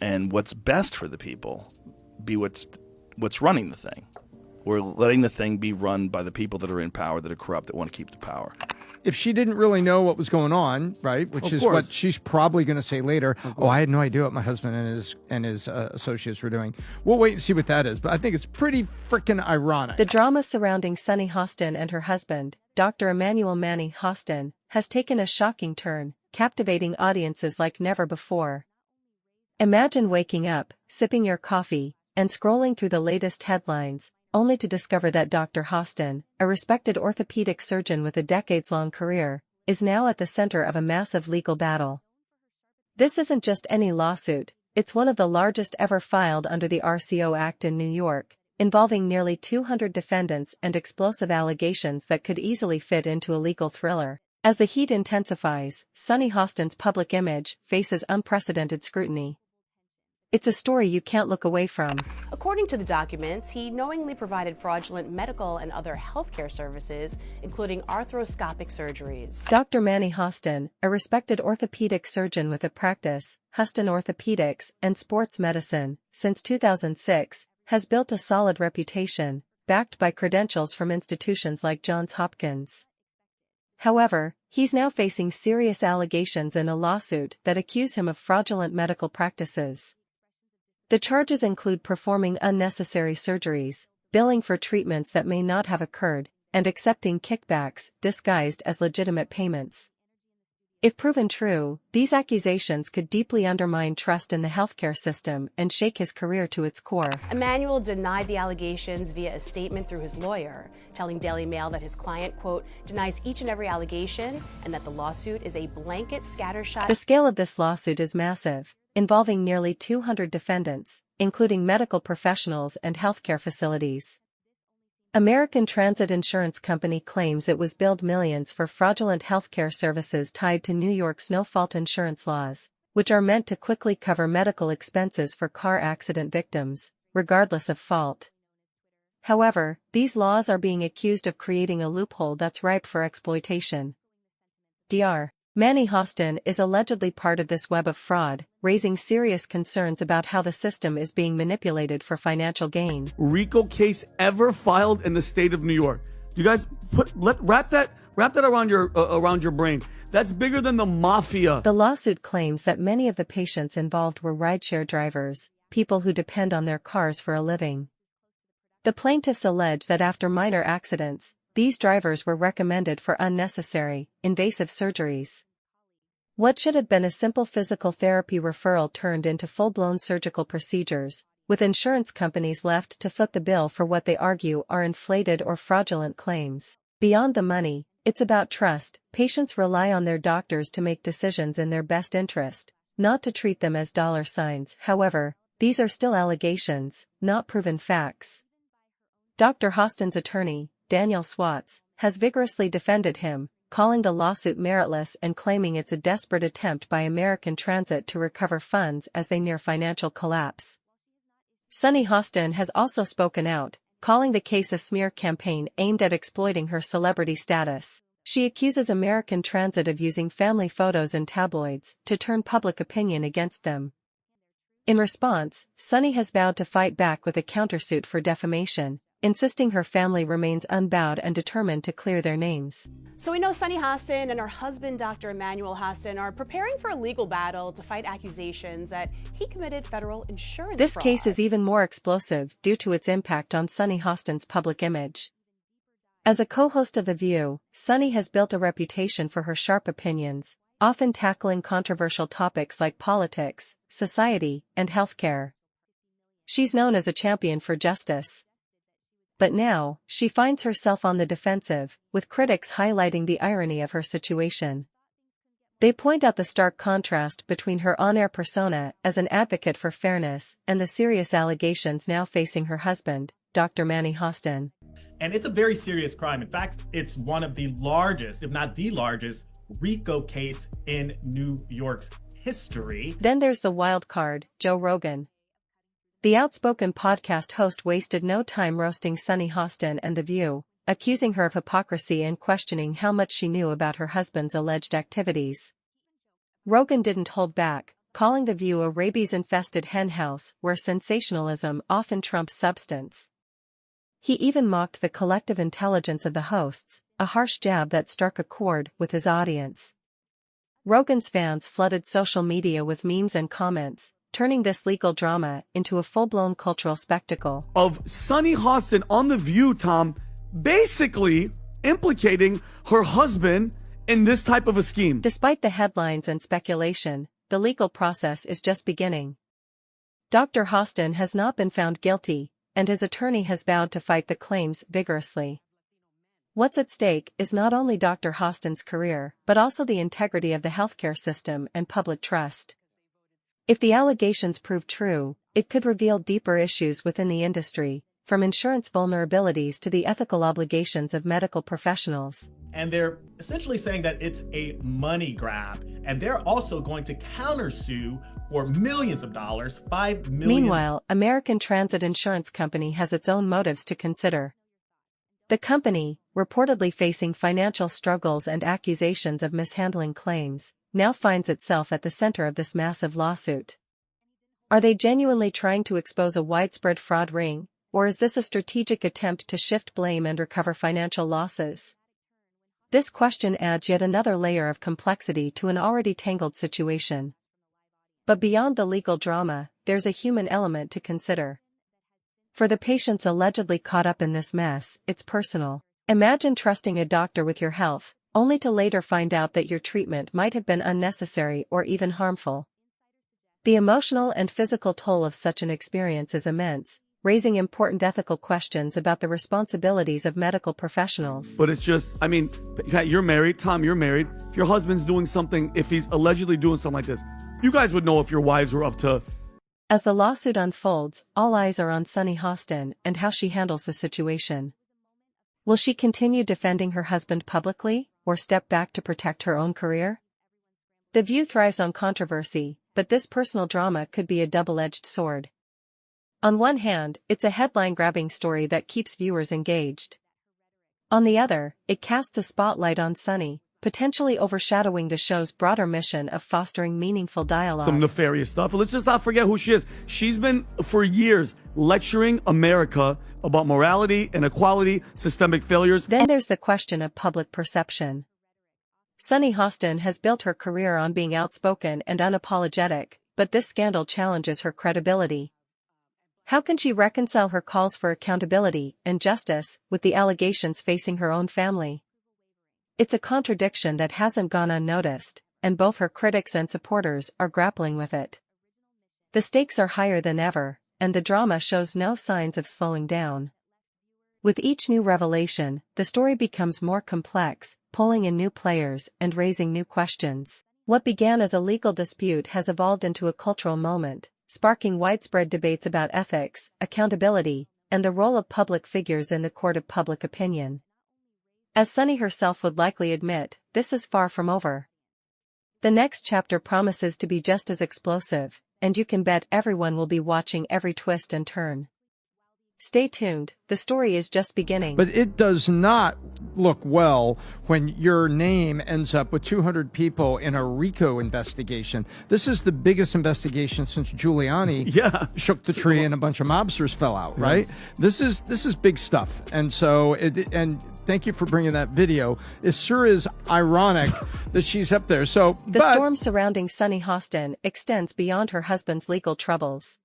and what's best for the people be what's running the thing. We're letting the thing be run by the people that are in power, that are corrupt, that want to keep the power. If she didn't really know what was going on, right, which is what she's probably going to say later, oh, I had no idea what my husband and his associates were doing. We'll wait and see what that is, but I think it's pretty freaking ironic. The drama surrounding Sunny Hostin and her husband, Dr. Emmanuel Manny Hostin, has taken a shocking turn, captivating audiences like never before. Imagine waking up, sipping your coffee, and scrolling through the latest headlines, only to discover that Dr. Hostin, a respected orthopedic surgeon with a decades-long career, is now at the center of a massive legal battle. This isn't just any lawsuit, it's one of the largest ever filed under the RCO Act in New York, involving nearly 200 defendants and explosive allegations that could easily fit into a legal thriller. As the heat intensifies, Sunny Hostin's public image faces unprecedented scrutiny. It's a story you can't look away from. According to the documents, he knowingly provided fraudulent medical and other healthcare services, including arthroscopic surgeries. Dr. Manny Hostin, a respected orthopedic surgeon with a practice, Hostin Orthopedics and Sports Medicine, since 2006, has built a solid reputation, backed by credentials from institutions like Johns Hopkins. However, he's now facing serious allegations in a lawsuit that accuse him of fraudulent medical practices. The charges include performing unnecessary surgeries, billing for treatments that may not have occurred, and accepting kickbacks disguised as legitimate payments. If proven true, these accusations could deeply undermine trust in the healthcare system and shake his career to its core. Emmanuel denied the allegations via a statement through his lawyer, telling Daily Mail that his client, quote, denies each and every allegation and that the lawsuit is a blanket scattershot. The scale of this lawsuit is massive, involving nearly 200 defendants, including medical professionals and healthcare facilities. American Transit Insurance Company claims it was billed millions for fraudulent healthcare services tied to New York's no-fault insurance laws, which are meant to quickly cover medical expenses for car accident victims, regardless of fault. However, these laws are being accused of creating a loophole that's ripe for exploitation. Dr. Manny Hostin is allegedly part of this web of fraud, raising serious concerns about how the system is being manipulated for financial gain. RICO case ever filed in the state of New York. You guys wrap that around your brain. That's bigger than the mafia. The lawsuit claims that many of the patients involved were rideshare drivers, people who depend on their cars for a living. The plaintiffs allege that after minor accidents, these drivers were recommended for unnecessary, invasive surgeries. What should have been a simple physical therapy referral turned into full-blown surgical procedures, with insurance companies left to foot the bill for what they argue are inflated or fraudulent claims. Beyond the money, it's about trust. Patients rely on their doctors to make decisions in their best interest, not to treat them as dollar signs. However, these are still allegations, not proven facts. Dr. Hostin's attorney, Daniel Swats, has vigorously defended him, calling the lawsuit meritless and claiming it's a desperate attempt by American Transit to recover funds as they near financial collapse. Sunny Hostin has also spoken out, calling the case a smear campaign aimed at exploiting her celebrity status. She accuses American Transit of using family photos in tabloids to turn public opinion against them. In response, Sunny has vowed to fight back with a countersuit for defamation, insisting her family remains unbowed and determined to clear their names. So we know Sunny Hostin and her husband, Dr. Emmanuel Hostin, are preparing for a legal battle to fight accusations that he committed federal insurance This fraud. case is even more explosive due to its impact on Sunny Hostin's public image. As a co-host of The View, Sunny has built a reputation for her sharp opinions, often tackling controversial topics like politics, society, and healthcare. She's known as a champion for justice. But now, she finds herself on the defensive, with critics highlighting the irony of her situation. They point out the stark contrast between her on-air persona as an advocate for fairness and the serious allegations now facing her husband, Dr. Manny Hostin. And it's a very serious crime. In fact, it's one of the largest, if not the largest, RICO case in New York's history. Then there's the wild card, Joe Rogan. The outspoken podcast host wasted no time roasting Sunny Hostin and The View, accusing her of hypocrisy and questioning how much she knew about her husband's alleged activities. Rogan didn't hold back, calling The View a rabies-infested henhouse where sensationalism often trumps substance. He even mocked the collective intelligence of the hosts, a harsh jab that struck a chord with his audience. Rogan's fans flooded social media with memes and comments, turning this legal drama into a full-blown cultural spectacle. Of Sunny Hostin on The View, Tom, basically implicating her husband in this type of a scheme. Despite the headlines and speculation, the legal process is just beginning. Dr. Hostin has not been found guilty, and his attorney has vowed to fight the claims vigorously. What's at stake is not only Dr. Hostin's career, but also the integrity of the healthcare system and public trust. If the allegations prove true, it could reveal deeper issues within the industry, from insurance vulnerabilities to the ethical obligations of medical professionals. And they're essentially saying that it's a money grab, and they're also going to countersue for millions of dollars, $5 million. Meanwhile, American Transit Insurance Company has its own motives to consider. The company, reportedly facing financial struggles and accusations of mishandling claims, now finds itself at the center of this massive lawsuit. Are they genuinely trying to expose a widespread fraud ring, or is this a strategic attempt to shift blame and recover financial losses? This question adds yet another layer of complexity to an already tangled situation. But beyond the legal drama, there's a human element to consider. For the patients allegedly caught up in this mess, it's personal. Imagine trusting a doctor with your health, only to later find out that your treatment might have been unnecessary or even harmful. The emotional and physical toll of such an experience is immense, raising important ethical questions about the responsibilities of medical professionals. But it's just, I mean, you're married, Tom, you're married. If your husband's doing something, if he's allegedly doing something like this, you guys would know if your wives were up to... As the lawsuit unfolds, all eyes are on Sunny Hostin and how she handles the situation. Will she continue defending her husband publicly, or step back to protect her own career? The View thrives on controversy, but this personal drama could be a double-edged sword. On one hand, it's a headline-grabbing story that keeps viewers engaged. On the other, it casts a spotlight on Sunny, potentially overshadowing the show's broader mission of fostering meaningful dialogue. Some nefarious stuff. Let's just not forget who she is. She's been, for years, lecturing America about morality, inequality, systemic failures. Then there's the question of public perception. Sunny Hostin has built her career on being outspoken and unapologetic, but this scandal challenges her credibility. How can she reconcile her calls for accountability and justice with the allegations facing her own family? It's a contradiction that hasn't gone unnoticed, and both her critics and supporters are grappling with it. The stakes are higher than ever, and the drama shows no signs of slowing down. With each new revelation, the story becomes more complex, pulling in new players and raising new questions. What began as a legal dispute has evolved into a cultural moment, sparking widespread debates about ethics, accountability, and the role of public figures in the court of public opinion. As Sunny herself would likely admit, this is far from over. The next chapter promises to be just as explosive, and you can bet everyone will be watching every twist and turn. Stay tuned, the story is just beginning. But it does not look well when your name ends up with 200 people in a RICO investigation. This is the biggest investigation since Giuliani shook the tree and a bunch of mobsters fell out, right? This is big stuff. And so, thank you for bringing that video. It sure is ironic that she's up there. So the storm surrounding Sunny Hostin extends beyond her husband's legal troubles.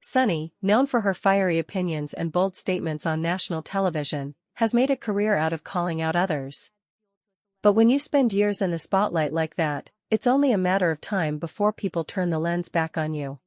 Sunny, known for her fiery opinions and bold statements on national television, has made a career out of calling out others. But when you spend years in the spotlight like that, it's only a matter of time before people turn the lens back on you.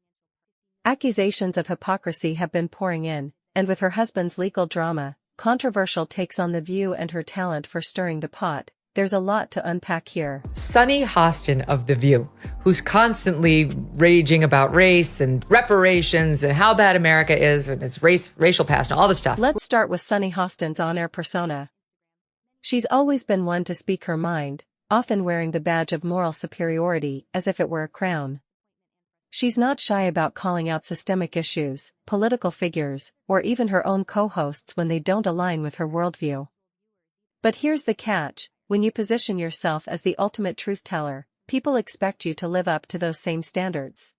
Accusations of hypocrisy have been pouring in, and with her husband's legal drama, controversial takes on The View and her talent for stirring the pot, there's a lot to unpack here. Sunny Hostin of The View, who's constantly raging about race and reparations and how bad America is and its racial past and all this stuff. Let's start with Sunny Hostin's on-air persona. She's always been one to speak her mind, often wearing the badge of moral superiority as if it were a crown. She's not shy about calling out systemic issues, political figures, or even her own co-hosts when they don't align with her worldview. But here's the catch. When you position yourself as the ultimate truth teller, people expect you to live up to those same standards.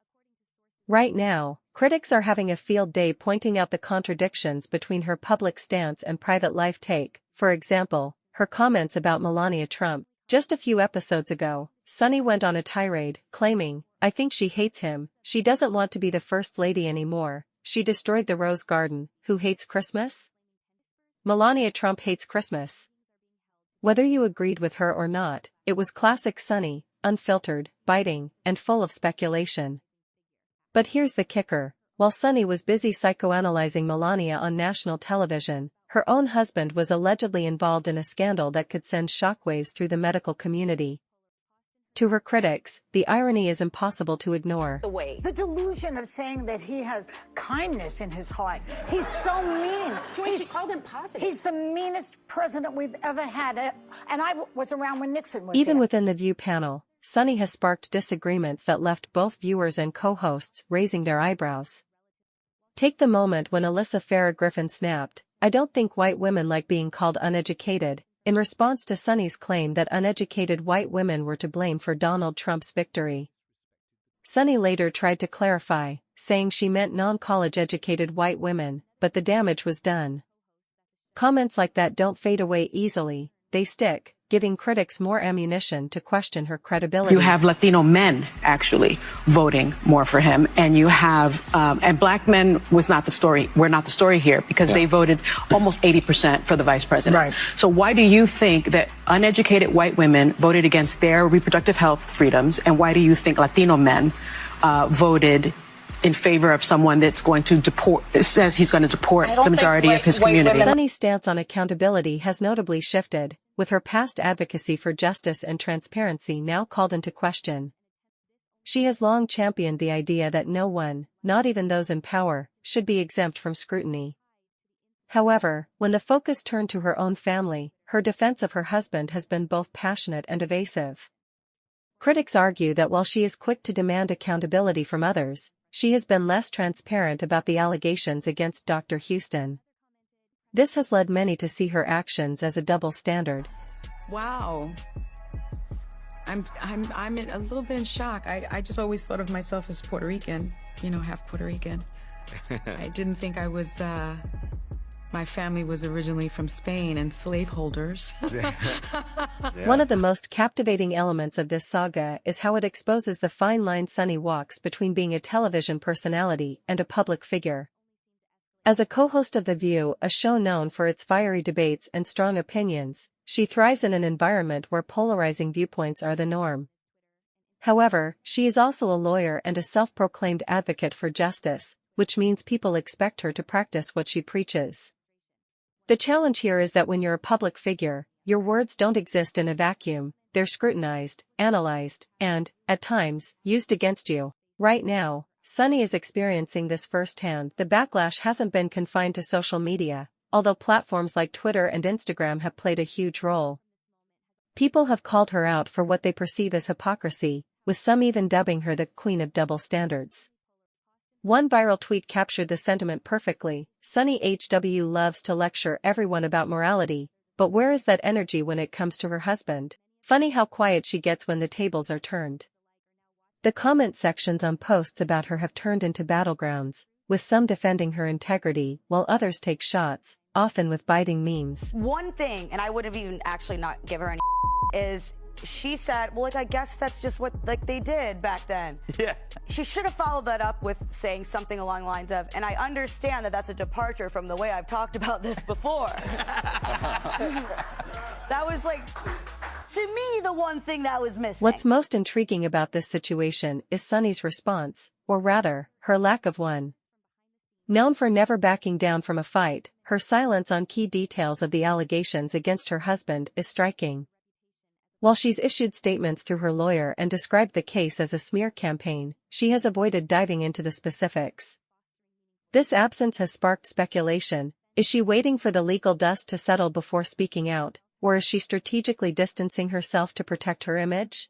Right now, critics are having a field day pointing out the contradictions between her public stance and private life take. For example, her comments about Melania Trump. Just a few episodes ago, Sunny went on a tirade, claiming, "I think she hates him, she doesn't want to be the first lady anymore, she destroyed the Rose Garden, who hates Christmas?" Melania Trump hates Christmas. Whether you agreed with her or not, it was classic Sunny, unfiltered, biting, and full of speculation. But here's the kicker. While Sunny was busy psychoanalyzing Melania on national television, her own husband was allegedly involved in a scandal that could send shockwaves through the medical community. To her critics, the irony is impossible to ignore. The delusion of saying that he has kindness in his heart. He's so mean. She called him positive. He's the meanest president we've ever had. And I was around when Nixon was Even here. within the View panel, Sunny has sparked disagreements that left both viewers and co-hosts raising their eyebrows. Take the moment when Alyssa Farah Griffin snapped, "I don't think white women like being called uneducated," in response to Sunny's claim that uneducated white women were to blame for Donald Trump's victory. Sunny later tried to clarify, saying she meant non-college educated white women, but the damage was done. Comments like that don't fade away easily, they stick, giving critics more ammunition to question her credibility. You have Latino men actually voting more for him, and you have and black men was not the story. We're not the story here because they voted almost 80% for the vice president. Right. So why do you think that uneducated white women voted against their reproductive health freedoms, and why do you think Latino men voted in favor of someone that's going to deport, says he's going to deport the majority of his community? Sunny's stance on accountability has notably shifted, with her past advocacy for justice and transparency now called into question. She has long championed the idea that no one, not even those in power, should be exempt from scrutiny. However, when the focus turned to her own family, her defense of her husband has been both passionate and evasive. Critics argue that while she is quick to demand accountability from others, she has been less transparent about the allegations against Dr. Hostin. This has led many to see her actions as a double standard. Wow. I'm a little bit in shock. I just always thought of myself as Puerto Rican, half Puerto Rican. I didn't think I was, my family was originally from Spain and slaveholders. One of the most captivating elements of this saga is how it exposes the fine line Sunny walks between being a television personality and a public figure. As a co-host of The View, a show known for its fiery debates and strong opinions, she thrives in an environment where polarizing viewpoints are the norm. However, she is also a lawyer and a self-proclaimed advocate for justice, which means people expect her to practice what she preaches. The challenge here is that when you're a public figure, your words don't exist in a vacuum, they're scrutinized, analyzed, and, at times, used against you. Right now, Sunny is experiencing this firsthand. The backlash hasn't been confined to social media, although platforms like Twitter and Instagram have played a huge role. People have called her out for what they perceive as hypocrisy, with some even dubbing her the queen of double standards. One viral tweet captured the sentiment perfectly. Sunny HW loves to lecture everyone about morality, but where is that energy when it comes to her husband? Funny how quiet she gets when the tables are turned. The comment sections on posts about her have turned into battlegrounds, with some defending her integrity while others take shots, often with biting memes. One thing, and I would have even actually not give her any is she said, well, I guess that's just what they did back then. Yeah. She should have followed that up with saying something along the lines of, and I understand that that's a departure from the way I've talked about this before. That was to me, the one thing that was missing. What's most intriguing about this situation is Sunny's response, or rather, her lack of one. Known for never backing down from a fight, her silence on key details of the allegations against her husband is striking. While she's issued statements through her lawyer and described the case as a smear campaign, she has avoided diving into the specifics. This absence has sparked speculation. Is she waiting for the legal dust to settle before speaking out, or is she strategically distancing herself to protect her image?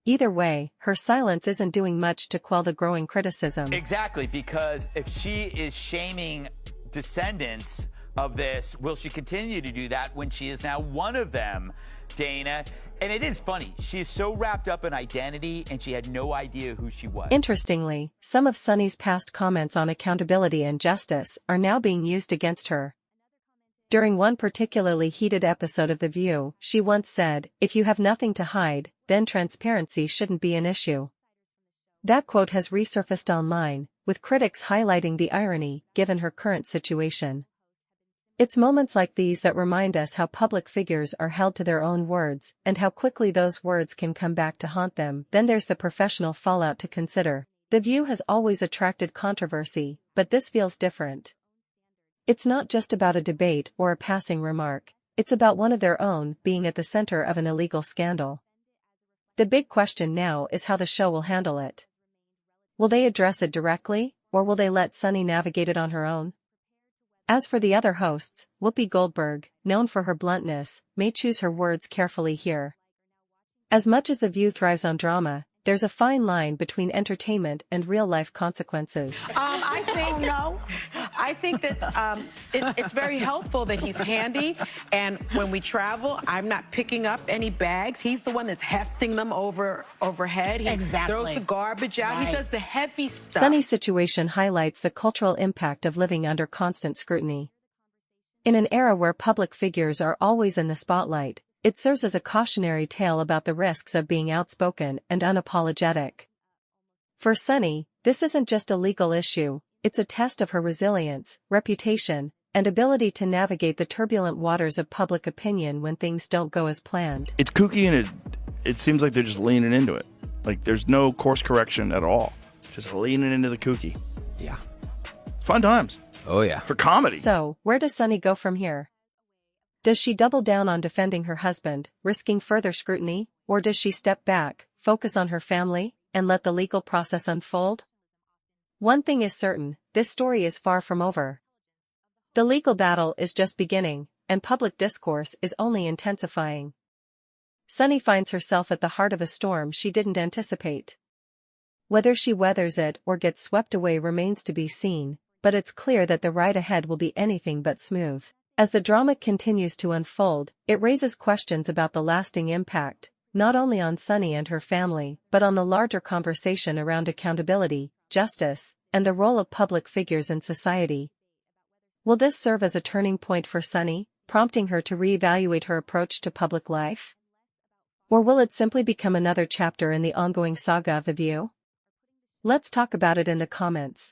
Either way, her silence isn't doing much to quell the growing criticism. Exactly, because if she is shaming descendants of this, will she continue to do that when she is now one of them? Dana. And it is funny. She is so wrapped up in identity, and she had no idea who she was. Interestingly, some of Sunny's past comments on accountability and justice are now being used against her. During one particularly heated episode of The View, she once said, "If you have nothing to hide, then transparency shouldn't be an issue." That quote has resurfaced online, with critics highlighting the irony, given her current situation. It's moments like these that remind us how public figures are held to their own words, and how quickly those words can come back to haunt them. Then there's the professional fallout to consider. The View has always attracted controversy, but this feels different. It's not just about a debate or a passing remark, it's about one of their own being at the center of an illegal scandal. The big question now is how the show will handle it. Will they address it directly, or will they let Sunny navigate it on her own? As for the other hosts, Whoopi Goldberg, known for her bluntness, may choose her words carefully here. As much as The View thrives on drama, there's a fine line between entertainment and real-life consequences. I think that it's very helpful that he's handy, and when we travel, I'm not picking up any bags. He's the one that's hefting them overhead. He throws the garbage out. Right. He does the heavy stuff. Sunny's situation highlights the cultural impact of living under constant scrutiny. In an era where public figures are always in the spotlight, it serves as a cautionary tale about the risks of being outspoken and unapologetic. For Sunny, this isn't just a legal issue, it's a test of her resilience, reputation, and ability to navigate the turbulent waters of public opinion when things don't go as planned. It's kooky, and it seems like they're just leaning into it. Like there's no course correction at all. Just leaning into the kooky. Yeah. Fun times. Oh yeah. For comedy. So, where does Sunny go from here? Does she double down on defending her husband, risking further scrutiny, or does she step back, focus on her family, and let the legal process unfold? One thing is certain, this story is far from over. The legal battle is just beginning, and public discourse is only intensifying. Sunny finds herself at the heart of a storm she didn't anticipate. Whether she weathers it or gets swept away remains to be seen, but it's clear that the ride ahead will be anything but smooth. As the drama continues to unfold, it raises questions about the lasting impact, not only on Sunny and her family, but on the larger conversation around accountability, justice, and the role of public figures in society. Will this serve as a turning point for Sunny, prompting her to reevaluate her approach to public life? Or will it simply become another chapter in the ongoing saga of The View? Let's talk about it in the comments.